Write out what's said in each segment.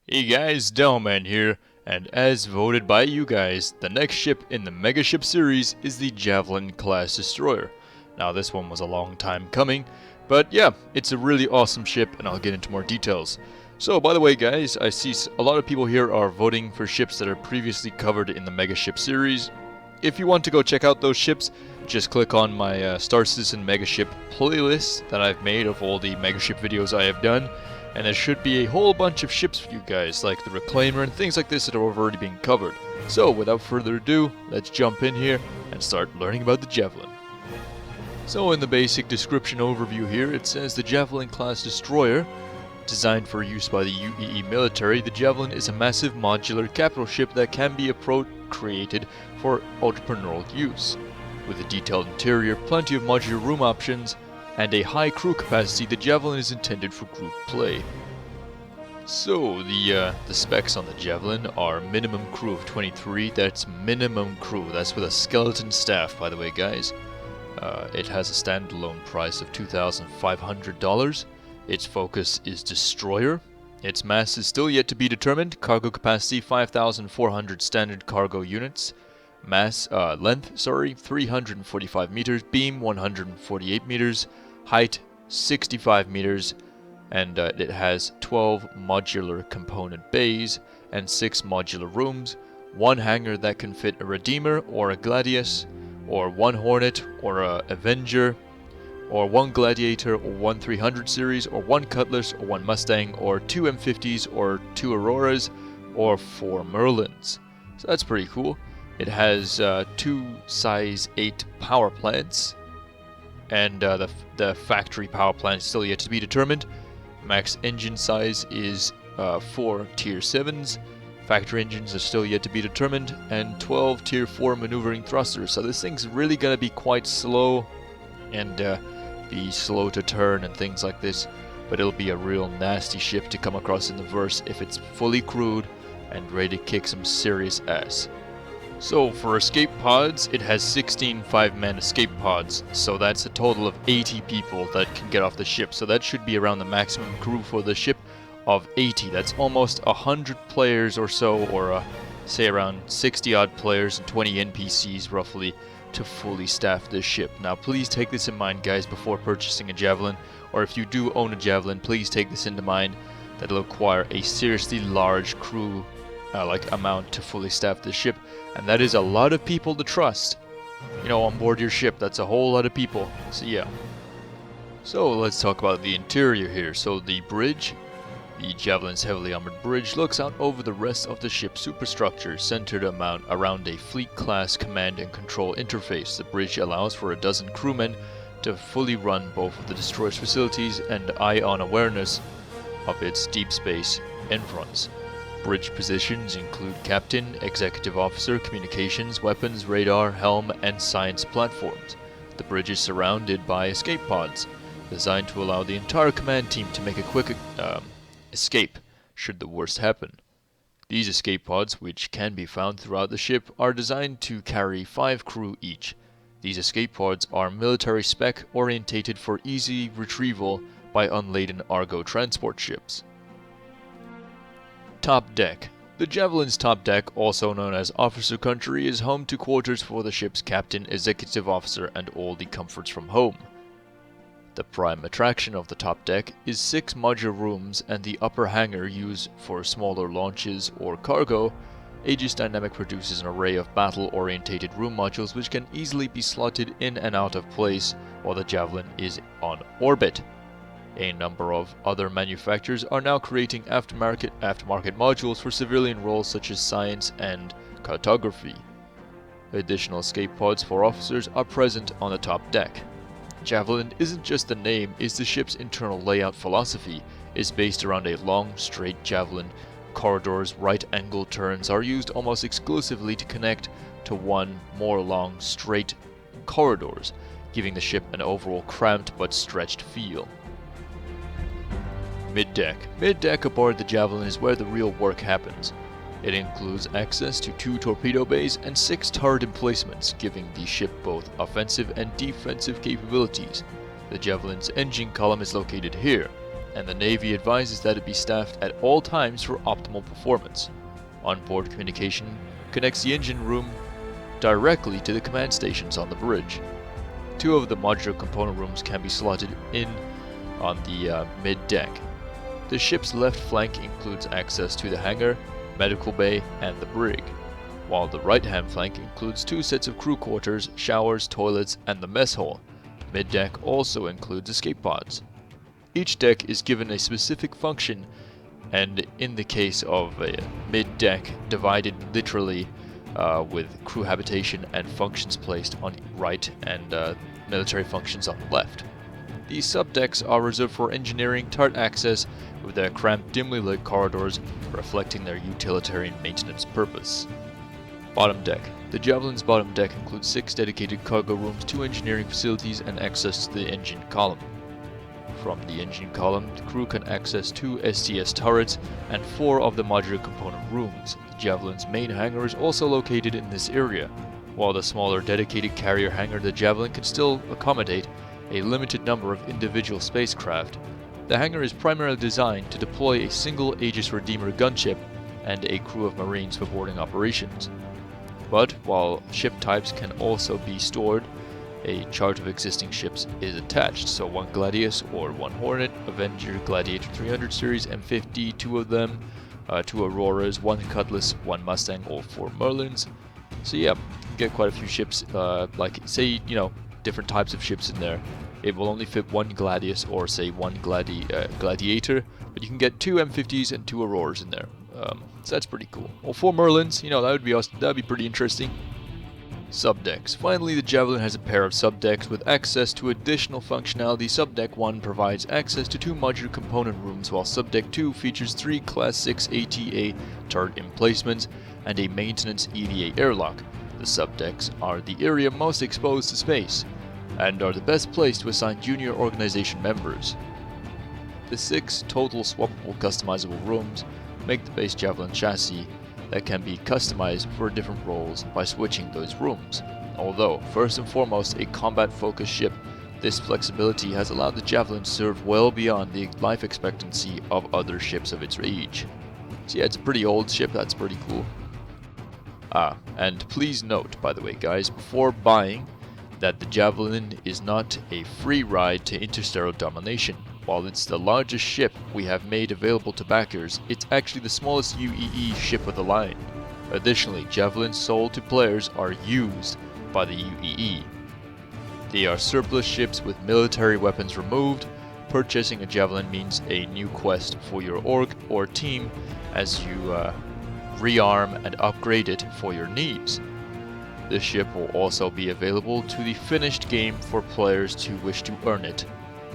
Hey guys, Delman here, and as voted by you guys, the next ship in the Mega Ship series is the Javelin class destroyer. Now this one was a long time coming, but yeah, it's a really awesome ship and I'll get into more details. So by the way guys, I see a lot of people here are voting for ships that are previously covered in the Mega Ship series. If you want to go check out those ships, just click on my Star Citizen Mega Ship playlist that I've made of all the Mega Ship videos I have done. And there should be a whole bunch of ships for you guys, like the Reclaimer and things like this that are already being covered. So without further ado, let's jump in here and start learning about the Javelin. So in the basic description overview here, it says the Javelin class destroyer, designed for use by the UEE military, the Javelin is a massive modular capital ship that can be created for entrepreneurial use. With a detailed interior, plenty of modular room options, and a high crew capacity, the Javelin is intended for group play. So the specs on the Javelin are minimum crew of 23. That's minimum crew. That's with a skeleton staff, by the way, guys. It has a standalone price of $2,500. Its focus is destroyer. Its mass is still yet to be determined. Cargo capacity 5,400 standard cargo units. Length, 345 meters. Beam 148 meters. Height 65 meters, and it has 12 modular component bays and 6 modular rooms, 1 hangar that can fit a Redeemer or a Gladius, or 1 Hornet or a Avenger, or 1 Gladiator or 1 300 series, or 1 Cutlass or 1 Mustang, or 2 M50s or 2 Auroras, or 4 Merlins. So that's pretty cool. It has 2 size 8 power plants, and the factory power plant is still yet to be determined. Max engine size is 4 tier 7s. Factory engines are still yet to be determined, and 12 tier 4 maneuvering thrusters. So this thing's really gonna be quite slow and be slow to turn and things like this, but it'll be a real nasty ship to come across in the verse if it's fully crewed and ready to kick some serious ass. So for escape pods, it has 16 5-man escape pods, so that's a total of 80 people that can get off the ship. So that should be around the maximum crew for the ship of 80. That's almost 100 players or so, or say around 60 odd players and 20 NPCs roughly to fully staff this ship. Now please take this in mind guys before purchasing a Javelin, or if you do own a Javelin, please take this into mind that it'll require a seriously large crew amount to fully staff the ship, and that is a lot of people to trust, on board your ship. That's a whole lot of people. So yeah. So let's talk about the interior here. So the bridge, the Javelin's heavily armored bridge, looks out over the rest of the ship's superstructure, centered around a fleet class command and control interface. The bridge allows for a dozen crewmen to fully run both of the destroyer's facilities and ion awareness of its deep space infronts. Bridge positions include captain, executive officer, communications, weapons, radar, helm, and science platforms. The bridge is surrounded by escape pods, designed to allow the entire command team to make a quick escape should the worst happen. These escape pods, which can be found throughout the ship, are designed to carry 5 crew each. These escape pods are military spec, orientated for easy retrieval by unladen Argo transport ships. Top deck. The Javelin's top deck, also known as Officer Country, is home to quarters for the ship's captain, executive officer, and all the comforts from home. The prime attraction of the top deck is 6 modular rooms and the upper hangar used for smaller launches or cargo. Aegis Dynamic produces an array of battle-orientated room modules which can easily be slotted in and out of place while the Javelin is on orbit. A number of other manufacturers are now creating aftermarket modules for civilian roles such as science and cartography. Additional escape pods for officers are present on the top deck. Javelin isn't just the name, the ship's internal layout philosophy is based around a long, straight Javelin. Corridors, right-angle turns are used almost exclusively to connect to one more long, straight corridors, giving the ship an overall cramped but stretched feel. Mid-deck. Mid-deck aboard the Javelin is where the real work happens. It includes access to 2 torpedo bays and 6 turret emplacements, giving the ship both offensive and defensive capabilities. The Javelin's engine column is located here. and the Navy advises that it be staffed at all times for optimal performance. Onboard communication connects the engine room directly to the command stations on the bridge. 2 of the modular component rooms can be slotted in on the mid-deck. The ship's left flank includes access to the hangar, medical bay, and the brig, while the right-hand flank includes 2 sets of crew quarters, showers, toilets, and the mess hall. Mid-deck also includes escape pods. Each deck is given a specific function, and in the case of a mid-deck, divided literally with crew habitation and functions placed on right and military functions on the left. These subdecks are reserved for engineering turret access with their cramped, dimly lit corridors reflecting their utilitarian maintenance purpose. Bottom deck. The Javelin's bottom deck includes 6 dedicated cargo rooms, 2 engineering facilities, and access to the engine column. From the engine column, the crew can access 2 STS turrets and 4 of the modular component rooms. The Javelin's main hangar is also located in this area. While the smaller dedicated carrier hangar, the Javelin can still accommodate a limited number of individual spacecraft. The hangar is primarily designed to deploy a single Aegis Redeemer gunship and a crew of Marines for boarding operations. But while ship types can also be stored, a chart of existing ships is attached, so 1 Gladius or 1 Hornet, Avenger, Gladiator 300 series, M50, 2 of them, 2 Auroras, 1 Cutlass, 1 Mustang, or 4 Merlins. So yeah, get quite a few ships, like say, different types of ships in there. It will only fit 1 Gladius or say 1 Gladiator, but you can get 2 M50s and 2 Auroras in there. So that's pretty cool. Well, 4 Merlins, that would be awesome. That would be pretty interesting. Subdecks. Finally, the Javelin has a pair of subdecks with access to additional functionality. Subdeck 1 provides access to 2 modular component rooms, while Subdeck 2 features 3 Class 6 ATA turret emplacements and a maintenance EVA airlock. The subdecks are the area most exposed to space, and are the best place to assign junior organization members. The 6 total swappable customizable rooms make the base Javelin chassis that can be customized for different roles by switching those rooms. Although, first and foremost, a combat-focused ship, this flexibility has allowed the Javelin to serve well beyond the life expectancy of other ships of its age. So yeah, it's a pretty old ship, that's pretty cool. And please note, by the way guys, before buying, that the Javelin is not a free ride to interstellar domination. While it's the largest ship we have made available to backers, it's actually the smallest UEE ship of the line. Additionally, Javelins sold to players are used by the UEE. They are surplus ships with military weapons removed. Purchasing a Javelin means a new quest for your org or team as you rearm and upgrade it for your needs. This ship will also be available to the finished game for players who wish to earn it.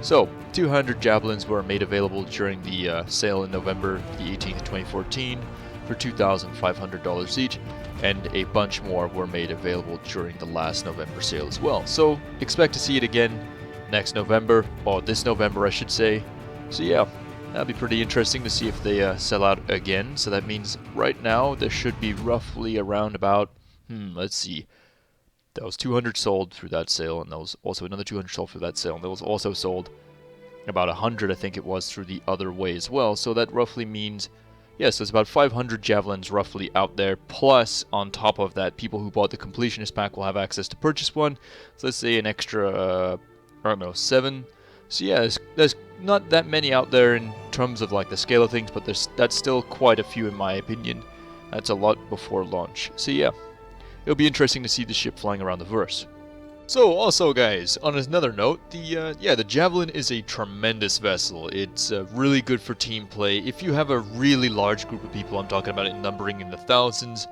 So, 200 Javelins were made available during the sale in November the 18th, 2014 for $2,500 each, and a bunch more were made available during the last November sale as well. So, expect to see it again next November, or this November I should say. So yeah, that'll be pretty interesting to see if they sell out again. So that means right now there should be roughly around about, let's see, that was 200 sold through that sale, and there was also another 200 sold through that sale, and there was also sold about 100, I think it was, through the other way as well. So that roughly means, yes, there's about 500 Javelins roughly out there, plus on top of that, people who bought the completionist pack will have access to purchase one. So let's say an extra, I don't know, 7. So yeah, there's not that many out there in terms of like the scale of things, but that's still quite a few in my opinion. That's a lot before launch. So yeah, it'll be interesting to see the ship flying around the verse. So also guys, on another note, the Javelin is a tremendous vessel. It's really good for team play. If you have a really large group of people, I'm talking about it numbering in the thousands,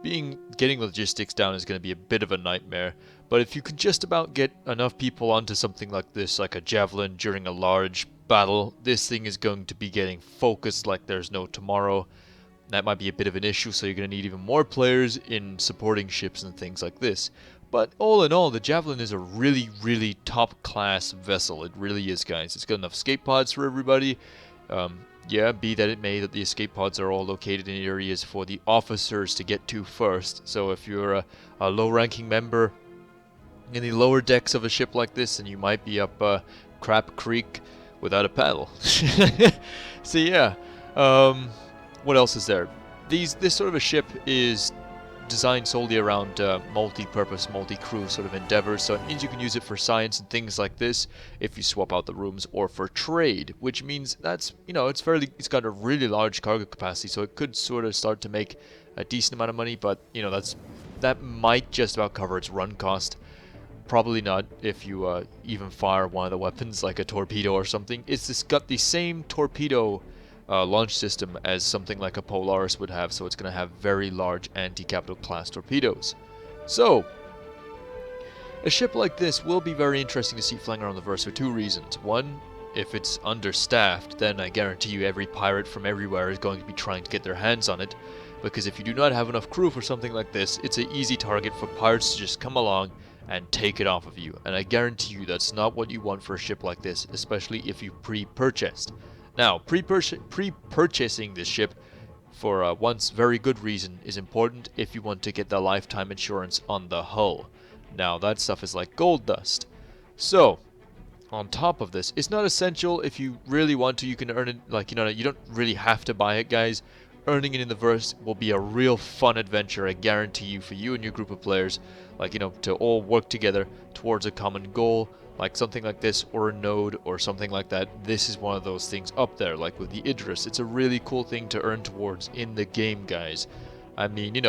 getting logistics down is going to be a bit of a nightmare. But if you can just about get enough people onto something like this, like a Javelin during a large battle, this thing is going to be getting focused like there's no tomorrow. That might be a bit of an issue, so you're going to need even more players in supporting ships and things like this. But all in all, the Javelin is a really, really top-class vessel. It really is, guys. It's got enough escape pods for everybody. Yeah, be that it may that the escape pods are all located in areas for the officers to get to first. So if you're a low-ranking member in the lower decks of a ship like this, and you might be up Crap Creek without a paddle. So yeah, what else is there? This sort of a ship is designed solely around multi-purpose, multi-crew sort of endeavors, so it means you can use it for science and things like this if you swap out the rooms, or for trade, which means that's, it's got a really large cargo capacity, so it could sort of start to make a decent amount of money, but that might just about cover its run cost. Probably not if you even fire one of the weapons like a torpedo or something. It's got the same torpedo launch system as something like a Polaris would have, so it's going to have very large anti-capital class torpedoes. So, a ship like this will be very interesting to see flying around the verse for two reasons. One, if it's understaffed, then I guarantee you every pirate from everywhere is going to be trying to get their hands on it, because if you do not have enough crew for something like this, it's an easy target for pirates to just come along and take it off of you, and I guarantee you that's not what you want for a ship like this, especially if you pre-purchased. Now, pre-purchasing this ship for one very good reason is important if you want to get the lifetime insurance on the hull. Now, that stuff is like gold dust. So, on top of this, it's not essential. If you really want to, you can earn it, you don't really have to buy it, guys. Earning it in the verse will be a real fun adventure, I guarantee you, for you and your group of players, to all work together towards a common goal, like something like this, or a node, or something like that. This is one of those things up there, like with the Idris. It's a really cool thing to earn towards in the game, guys. I mean,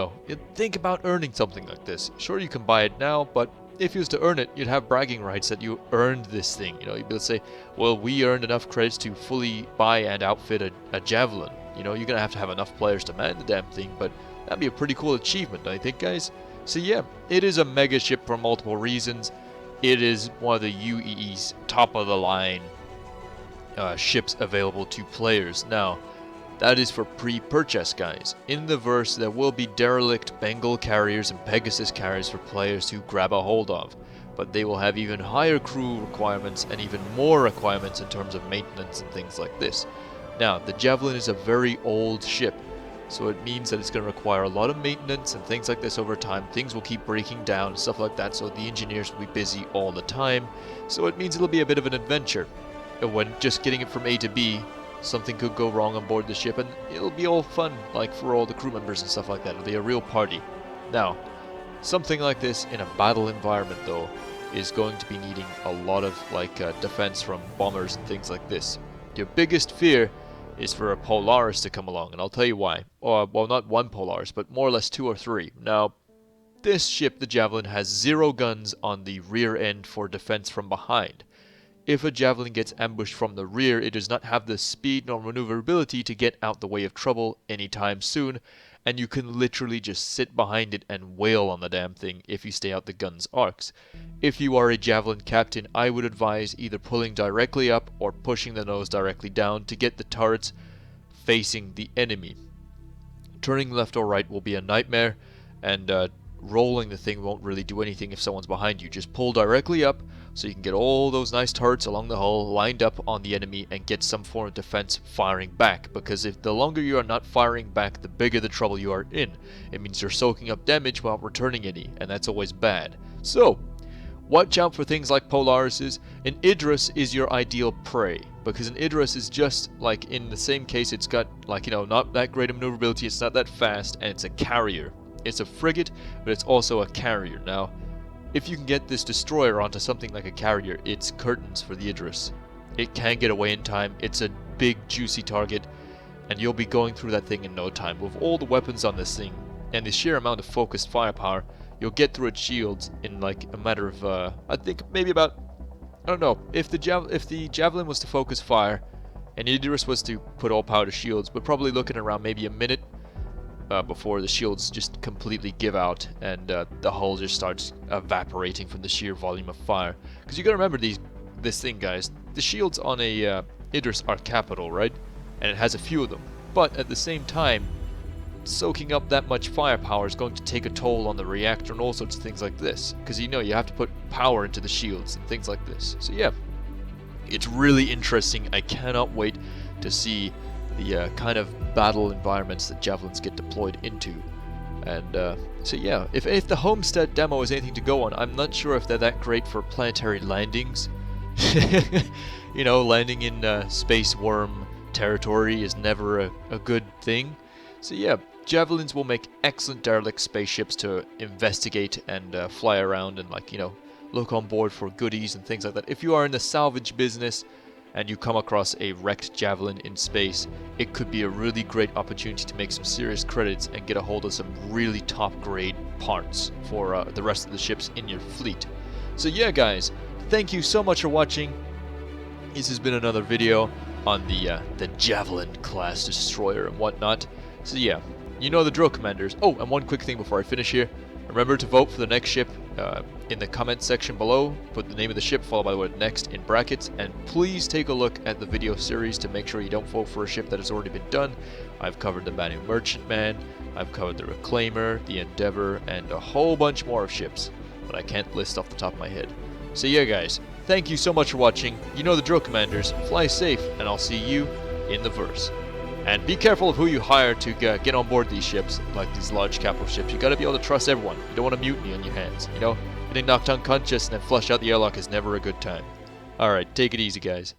think about earning something like this. Sure, you can buy it now, but if you was to earn it, you'd have bragging rights that you earned this thing. You'd be able to say, well, we earned enough credits to fully buy and outfit a Javelin. You're going to have enough players to man the damn thing, but that'd be a pretty cool achievement, don't you think, guys? So yeah, it is a mega ship for multiple reasons. It is one of the UEE's top-of-the-line ships available to players. Now, that is for pre-purchase, guys. In the verse, there will be derelict Bengal carriers and Pegasus carriers for players to grab a hold of, but they will have even higher crew requirements and even more requirements in terms of maintenance and things like this. Now, the Javelin is a very old ship, so it means that it's going to require a lot of maintenance and things like this over time. Things will keep breaking down and stuff like that, so the engineers will be busy all the time. So it means it'll be a bit of an adventure. And when just getting it from A to B, something could go wrong on board the ship, and it'll be all fun, like for all the crew members and stuff like that. It'll be a real party. Now, something like this in a battle environment, though, is going to be needing a lot of defense from bombers and things like this. Your biggest fear is for a Polaris to come along, and I'll tell you why. Well, not one Polaris, but more or less 2 or 3. Now, this ship, the Javelin, has 0 guns on the rear end for defense from behind. If a Javelin gets ambushed from the rear, it does not have the speed nor maneuverability to get out the way of trouble anytime soon, and you can literally just sit behind it and wail on the damn thing if you stay out the gun's arcs. If you are a Javelin captain, I would advise either pulling directly up or pushing the nose directly down to get the turrets facing the enemy. Turning left or right will be a nightmare, and rolling the thing won't really do anything if someone's behind you. Just pull directly up so you can get all those nice turrets along the hull lined up on the enemy and get some form of defense firing back, because if the longer you are not firing back, the bigger the trouble you are in. It means you're soaking up damage without returning any, and that's always bad. So, watch out for things like Polarises. An Idris is your ideal prey, because an Idris is just like, in the same case, it's got not that great of maneuverability, it's not that fast, and it's a carrier. It's a frigate, but it's also a carrier. Now, if you can get this destroyer onto something like a carrier, it's curtains for the Idris. It can get away in time, it's a big juicy target, and you'll be going through that thing in no time. With all the weapons on this thing, and the sheer amount of focused firepower, you'll get through its shields in like a matter of, I think maybe about, I don't know, if the Javelin was to focus fire, and the Idris was to put all power to shields, we're probably looking around maybe a minute before the shields just completely give out and the hull just starts evaporating from the sheer volume of fire. Because you gotta remember this thing, guys. The shields on a Idris are capital, right? And it has a few of them. But at the same time, soaking up that much firepower is going to take a toll on the reactor and all sorts of things like this. Because you have to put power into the shields and things like this. So yeah, it's really interesting. I cannot wait to see the kind of battle environments that Javelins get deployed into. And so yeah, if the Homestead demo is anything to go on, I'm not sure if they're that great for planetary landings. You know, landing in space worm territory is never a good thing. So yeah, Javelins will make excellent derelict spaceships to investigate and fly around and, like, you know, look on board for goodies and things like that. If you are in the salvage business and you come across a wrecked Javelin in space, it could be a really great opportunity to make some serious credits and get a hold of some really top grade parts for the rest of the ships in your fleet. So yeah, guys, thank you so much for watching. This has been another video on the Javelin class destroyer and whatnot. So yeah, you know the drill, commanders. Oh, and one quick thing before I finish here. Remember to vote for the next ship in the comment section below. Put the name of the ship followed by the word next in brackets. And please take a look at the video series to make sure you don't vote for a ship that has already been done. I've covered the Banu Merchantman, I've covered the Reclaimer, the Endeavor, and a whole bunch more of ships that I can't list off the top of my head. So yeah, guys, thank you so much for watching. You know the drill, commanders. Fly safe, and I'll see you in the verse. And be careful of who you hire to get on board these ships, like these large capital ships. You gotta be able to trust everyone. You don't want a mutiny on your hands, you know? Getting knocked unconscious and then flush out the airlock is never a good time. Alright, take it easy, guys.